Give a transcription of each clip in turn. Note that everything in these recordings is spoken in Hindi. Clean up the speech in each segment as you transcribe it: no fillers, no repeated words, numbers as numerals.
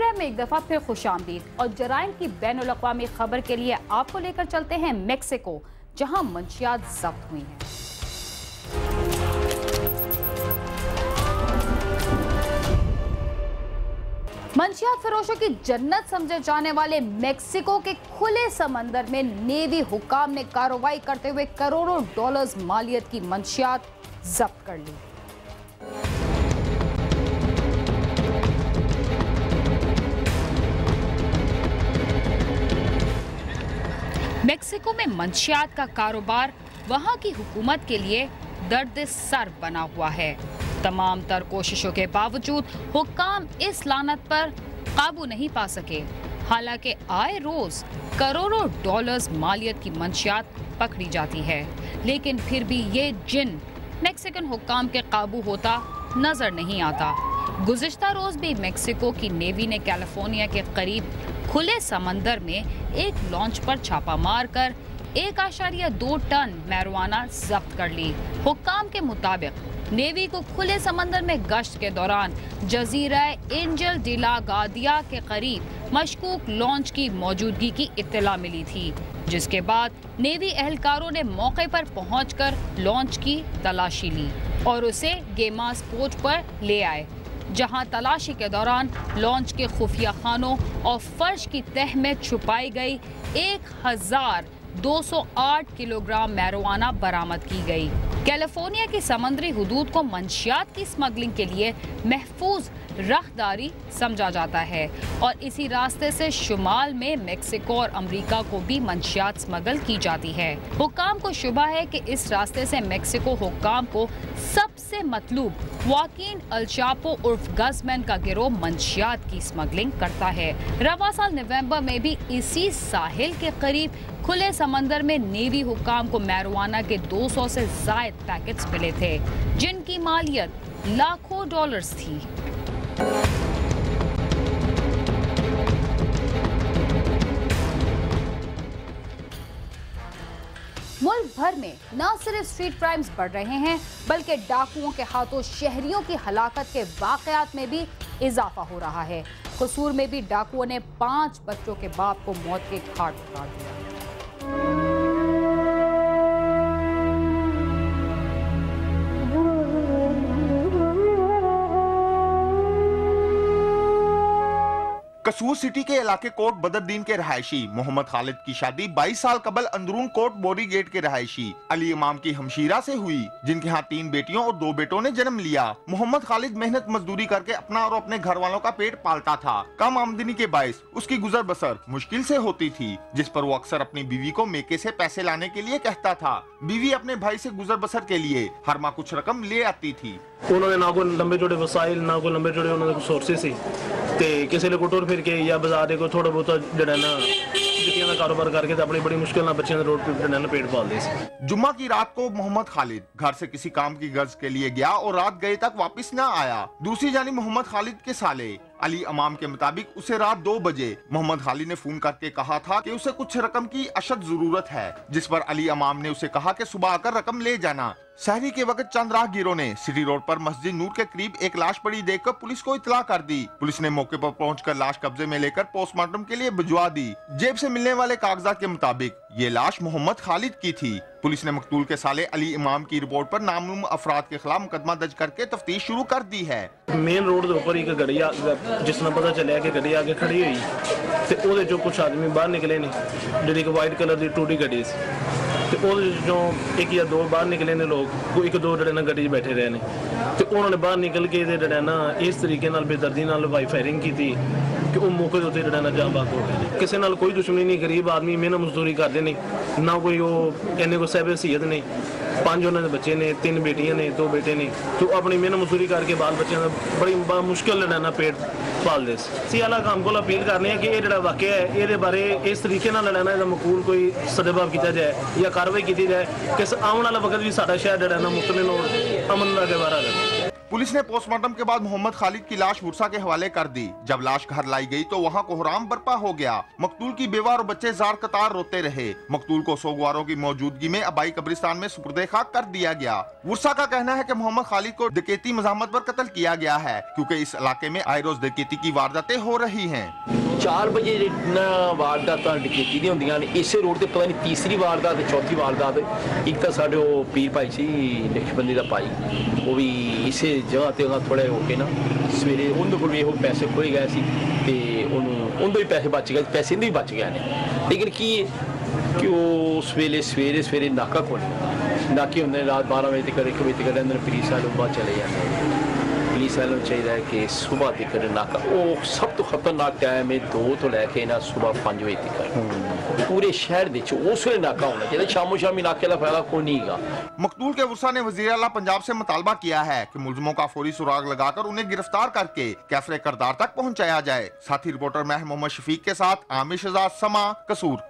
प्रोग्राम में एक दफा फिर खुशामदीद और जराइम की बैनुल-अक़वामी खबर के लिए आपको लेकर चलते हैं मेक्सिको, जहां मंशियात जब्त हुई हैं। मंशियात फरोशों की जन्नत समझे जाने वाले मेक्सिको के खुले समंदर में नेवी हुक्काम ने कार्रवाई करते हुए करोड़ों डॉलर्स मालियत की मंशियात जब्त कर ली। मेक्सिको में मंशियात का कारोबार वहां की हुकूमत के लिए दर्द सर बना हुआ है। तमाम तर कोशिशों के बावजूद हुक्काम इस लानत पर काबू नहीं पा सके। हालांकि आए रोज करोड़ों डॉलर्स मालियत की मंशियात पकड़ी जाती है, लेकिन फिर भी ये जिन मेक्सिकन हुक्काम के काबू होता नजर नहीं आता। गुज़िश्ता रोज भी मेक्सिको की नेवी ने कैलिफोर्निया के करीब खुले समंदर में एक लॉन्च पर छापा मारकर 1.2 टन मैरिजुआना जब्त कर ली। हुक्काम के मुताबिक नेवी को खुले समंदर में गश्त के दौरान जजीरा एंजल डी ला गार्डिया के करीब मशकूक लॉन्च की मौजूदगी की इत्तला मिली थी, जिसके बाद नेवी एहलकारों ने मौके पर पहुंचकर लॉन्च की तलाशी ली और उसे गेमास पोर्ट पर ले आए, जहां तलाशी के दौरान लॉन्च के खुफिया खानों और फर्श की तह में छुपाई गई 1208 किलोग्राम मैरिजुआना बरामद की गई। कैलिफोर्निया की समुद्री हुदूद को मंशियात की स्मगलिंग के लिए महफूज राहदारी समझा जाता है और इसी रास्ते से शुमाल में मेक्सिको और अमेरिका को भी मंशियात स्मगल की जाती है। हुक्काम को शुबा है कि इस रास्ते से मेक्सिको हुक्काम को सबसे मतलूब वाकिन अल चापो उर्फ गजमैन का गिरोह मंशियात की स्मगलिंग करता है। रवा साल नवंबर में भी इसी साहिल के करीब खुले समंदर में नेवी हुक्काम को मैरिजुआना के 200 से ज़ायद पैकेट्स मिले थे, जिनकी मालियत लाखों डॉलर्स थी। मुल्क भर में न सिर्फ स्ट्रीट क्राइम्स बढ़ रहे हैं, बल्कि डाकुओं के हाथों शहरियों की हलाकत के वाकयात में भी इजाफा हो रहा है। कसूर में भी डाकुओं ने 5 बच्चों के बाप को मौत के घाट उतार दिया। कसूर सिटी के इलाके कोट बदरदीन के रहायशी मोहम्मद खालिद की शादी 22 साल कबल अंदरून कोट बोरी गेट के रहायशी अली इमाम की हमशीरा से हुई, जिनके यहाँ 3 बेटियों और 2 बेटों ने जन्म लिया। मोहम्मद खालिद मेहनत मजदूरी करके अपना और अपने घर वालों का पेट पालता था। कम आमदनी के बायस उसकी गुजर बसर मुश्किल से होती थी, जिस पर वो अक्सर अपनी बीवी को मेके से पैसे लाने के लिए कहता था। बीवी अपने भाई से गुजर बसर के लिए हर माह कुछ रकम ले आती थी। उन्होंने ना कोई लंबे चौड़े वसाइल ना कोई लंबे चौड़े उन्होंने सोर्सेस सी ते किसी को टुर फिर के या बाजार को थोड़ा बहुत जड़ा ना जुतियां का कारोबार करके तो अपनी बड़ी मुश्किल ना बच्चों रोड पे पेट पालते थे। जुम्मा की रात को मोहम्मद खालिद घर से किसी काम की गर्ज के लिए गया और रात गए तक वापस न आया। दूसरी जानिब मोहम्मद खालिद के साले अली इमाम के मुताबिक उसे रात 2 बजे मोहम्मद खालिद ने फोन करके कहा था कि उसे कुछ रकम की अशद जरूरत है, जिस पर अली इमाम ने उसे कहा कि सुबह आकर रकम ले जाना। शहरी के वक्त चंद राहगीरों ने सिटी रोड पर मस्जिद नूर के करीब एक लाश पड़ी देखकर पुलिस को इतला कर दी। पुलिस ने मौके पर पहुंचकर लाश कब्जे में लेकर पोस्टमार्टम के लिए भिजवा दी। जेब से मिलने वाले कागजात के मुताबिक ये लाश मोहम्मद खालिद की थी। पुलिस ने मकतूल के साले अली इमाम की रिपोर्ट पर नामालूम अफराद के खिलाफ मुकदमा दर्ज करके तफ्तीश शुरू कर दी है। मेन रोड के ऊपर एक गड्डी जिसने पता चलिया कि गड्डी आगे खड़ी हुई ते ओदे जो कुछ आदमी बाहर निकले ने, जिहड़ी वाइट कलर की टूटी गड्डी ते ओदे जो 1 या 2 बाहर निकले ने लोग, कोई 1-2 जड़े ना गड्डी बैठे रहे ने ते उन्होंने बाहर निकल के जड़ा ना इस तरीके नाल बेदर्दी नाल वाई फायरिंग की थी कि वो मौके उत्ते जड़ा ना जान बाग हो गए। किसी नाल कोई दुश्मनी नहीं, गरीब आदमी मेहनत मजदूरी करते नहीं, ना कोई वो इन्ने को साहिब हैसियत नहीं। 5 उन्होंने बच्चे ने, 3 बेटियां ने, 2 बेटे ने, तो अपनी मेहनत मजदूरी करके बाल बच्चों का बड़ी मुश्किल लड़ाना पेट पालते। सी आला काम को अपील करने कि ये जो वाकया है ये बारे इस तरीके लड़ाना इसका मकूल कोई सदभाव किया जाए या कार्रवाई की जाए कि आने वाला वक्त भी साडा शहर जड़ा मुतमिन और अमन का गवारा रहे। पुलिस ने पोस्टमार्टम के बाद मोहम्मद खालिद की लाश वर्षा के हवाले कर दी। जब लाश घर लाई गई तो वहाँ कोहराम बर्पा हो गया। मकतूल की बेवा और बच्चे जार कतार रोते रहे। मकतूल को सोगवारों की मौजूदगी में आबाई कब्रिस्तान में सुपुर्दे खाक कर दिया गया। वर्षा का कहना है कि मोहम्मद खालिद को डकैती मज़ाहमत पर कत्ल किया गया है, क्योंकि इस इलाके में आए रोज डकैती की वारदातें हो रही हैं। 4 बजे वारदात डकैती दी होंदियां ने। इसे रोड ते पता नहीं तीसरी वारदात चौथी वारदात। एक तो साडे पीर भाई सी नक्शबंदी का भाई, वो भी इसे जगह ते थोड़े होके ना सवेरे उन्होंने कोल भी वो पैसे खोए गए सी ते उन्होंने भी पैसे बच गए, पैसे भी बच गए ने। लेकिन की कि वो सवेरे सवेरे नाका खोल नाके होंगे रात 12 बजे तक 1 बजे तक रहते हैं। पुलिस वाले बाद चले जाते हैं। पुलिस वालों को चाहिए कि सुबह तक नाका, वो सब तो खतरनाक टाइम है 2 तो लैके ना सुबह 5 बजे तक पूरे शहर उस वे नाका होना चाहिए। शामो शामी नाके का फायदा कोई नहीं गा। मकतूल के वर्षा ने वज़ीर आला पंजाब से मुतालबा किया है कि मुलजमों का फौरी सुराग लगाकर उन्हें गिरफ्तार करके कैफरे करदार तक पहुँचाया जाए। साथी रिपोर्टर महर मोहम्मद शफीक के साथ आमिर शहजाद, समा, कसूर।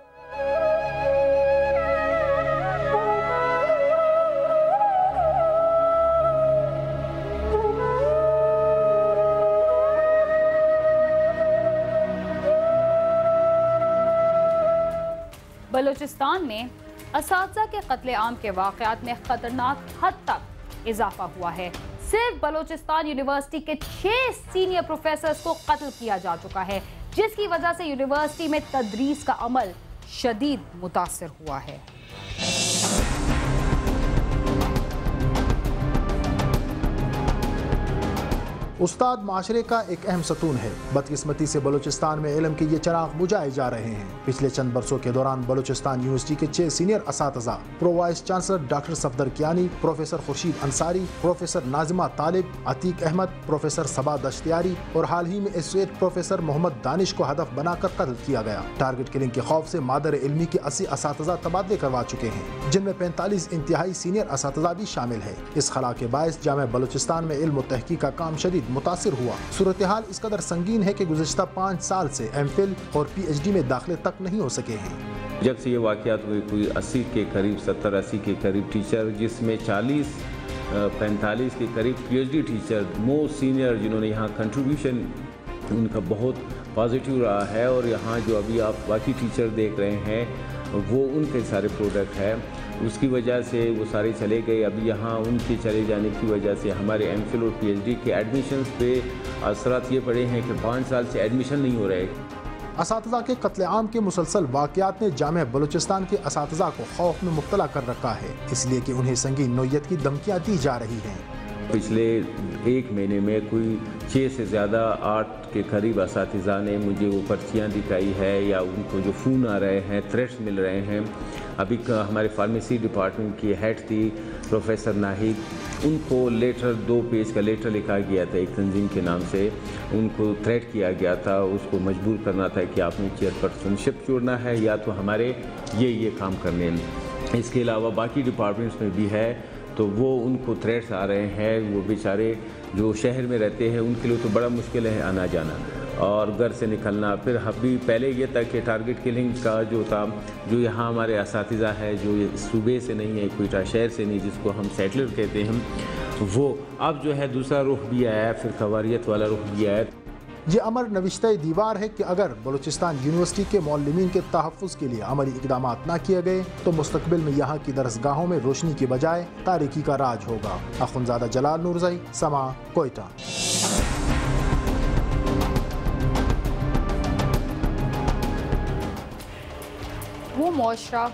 बलूचिस्तान में असातिज़ा के कत्लेआम के वाक़यात में खतरनाक हद तक इजाफा हुआ है। सिर्फ बलूचिस्तान यूनिवर्सिटी के 6 सीनियर प्रोफेसर्स को कत्ल किया जा चुका है, जिसकी वजह से यूनिवर्सिटी में तदरीस का अमल शदीद मुतासिर हुआ है। उस्ताद माशरे का एक अहम सतून है। बदकिस्मती से बलूचिस्तान में इल्म के ये चिराग बुझाए जा रहे हैं। पिछले चंद बरसों के दौरान बलूचिस्तान यूनिवर्सिटी के 6 सीनियर असातिज़ा pro vice chancellor doctor Safdar Kiyani, professor Khurshid Ansari, professor Nazima Talib, Atiq Ahmed, professor Saba Dashtiyari और हाल ही में एसोसिएट प्रोफेसर मोहम्मद दानिश को हदफ बनाकर कत्ल किया गया। टारगेट किलिंग के खौफ से मादर इल्मी के 80 असातिज़ा तबादले करवा चुके हैं, जिनमें 45 इंतहाई सीनियर असातिज़ा भी शामिल है। इस खला के बायस जामे बलूचिस्तान में इल्म और तहकीक का काम शदीद मुतासिर हुआ। सूरत हाल इस कदर संगीन है कि गुज़िश्ता 5 साल से एमफिल और पीएचडी में दाखिले तक नहीं हो सके हैं। जब से ये वाक़यात हुए कोई 80 के करीब 70-80 के करीब टीचर, जिसमें 40-45 के करीब पीएचडी टीचर मोस्ट सीनियर जिन्होंने यहाँ कंट्रीब्यूशन उनका बहुत पॉजिटिव रहा है। और यहाँ जो अभी आप बाकी टीचर देख रहे हैं वो उनके सारे प्रोडक्ट है। उसकी वजह से वो सारे चले गए। अभी यहाँ उनके चले जाने की वजह से हमारे एमफिल और पीएचडी के एडमिशन्स पे असरात ये पड़े हैं कि 5 साल से एडमिशन नहीं हो रहे। असातिज़ा के कत्लेआम के मुसलसल वाक़यात ने जामे बलूचिस्तान के असातिज़ा को खौफ में मुब्तला कर रखा है, इसलिए कि उन्हें संगीन नौयत की धमकियाँ दी जा रही हैं। पिछले 1 महीने में कोई 6 से ज़्यादा 8 के करीब असातिज़ा ने मुझे वो पर्चियाँ दिखाई है या उनको जो फ़ोन आ रहे हैं, थ्रेट्स मिल रहे हैं। अभी हमारे फार्मेसी डिपार्टमेंट की हेड थी प्रोफेसर नाहिद, उनको लेटर 2 पेज का लेटर लिखा गया था एक तंजीम के नाम से। उनको थ्रेट किया गया था, उसको मजबूर करना था कि आपने चेयरपर्सनशिप छोड़ना है या तो हमारे ये काम करने। इसके अलावा बाकी डिपार्टमेंट्स में भी है, तो वो उनको थ्रेट्स आ रहे हैं। वो बेचारे जो शहर में रहते हैं उनके लिए तो बड़ा मुश्किल है आना जाना और घर से निकलना। फिर अभी पहले ये था कि टारगेट किलिंग का जो था, जो यहाँ हमारे असातिज़ा है जो सूबे से नहीं है, कोयटा शहर से नहीं, जिसको हम सेटलर कहते हैं, वो अब जो है दूसरा रुख भी आया है, फिर खवारियत वाला रुख भी आया है। ये अमर नविश्ते दीवार है कि अगर बलूचिस्तान यूनिवर्सिटी के मौलमीन के तहफ़्फ़ुज़ के लिए अमली इक़दाम न किए गए तो मुस्तक़बिल में यहाँ की दरसगाहों में रोशनी की बजाय तारीकी का राज होगा। अख़ुंज़ादा जलाल नूरज़ई, समा, कोयटा। वो मुआशरा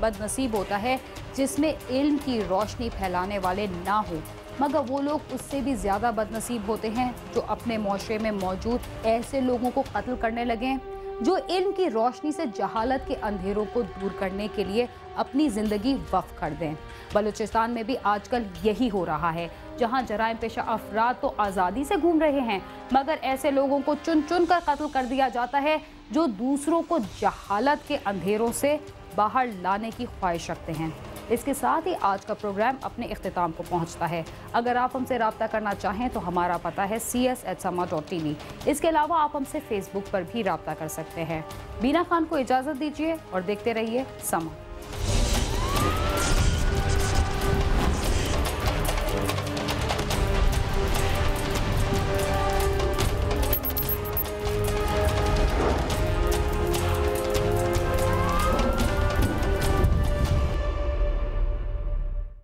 बदनसीब होता है जिसमें इल्म की रोशनी फैलाने वाले ना हो, मगर वो लोग उससे भी ज़्यादा बदनसीब होते हैं जो अपने मुआशरे में मौजूद ऐसे लोगों को कत्ल करने लगे हैं जो इल्म की रोशनी से जहालत के अंधेरों को दूर करने के लिए अपनी ज़िंदगी वक्फ कर दें। बलूचिस्तान में भी आजकल यही हो रहा है, जहां जराइम पेशा अफराद तो आज़ादी से घूम रहे हैं, मगर ऐसे लोगों को चुन चुन कर कत्ल कर दिया जाता है जो दूसरों को जहालत के अंधेरों से बाहर लाने की ख्वाहिश रखते हैं। इसके साथ ही आज का प्रोग्राम अपने इख्तिताम को पहुंचता है। अगर आप हमसे रब्ता करना चाहें तो हमारा पता है cs@sama.tv। इसके अलावा आप हमसे फेसबुक पर भी रब्ता कर सकते हैं। बीना खान को इजाज़त दीजिए और देखते रहिए समा।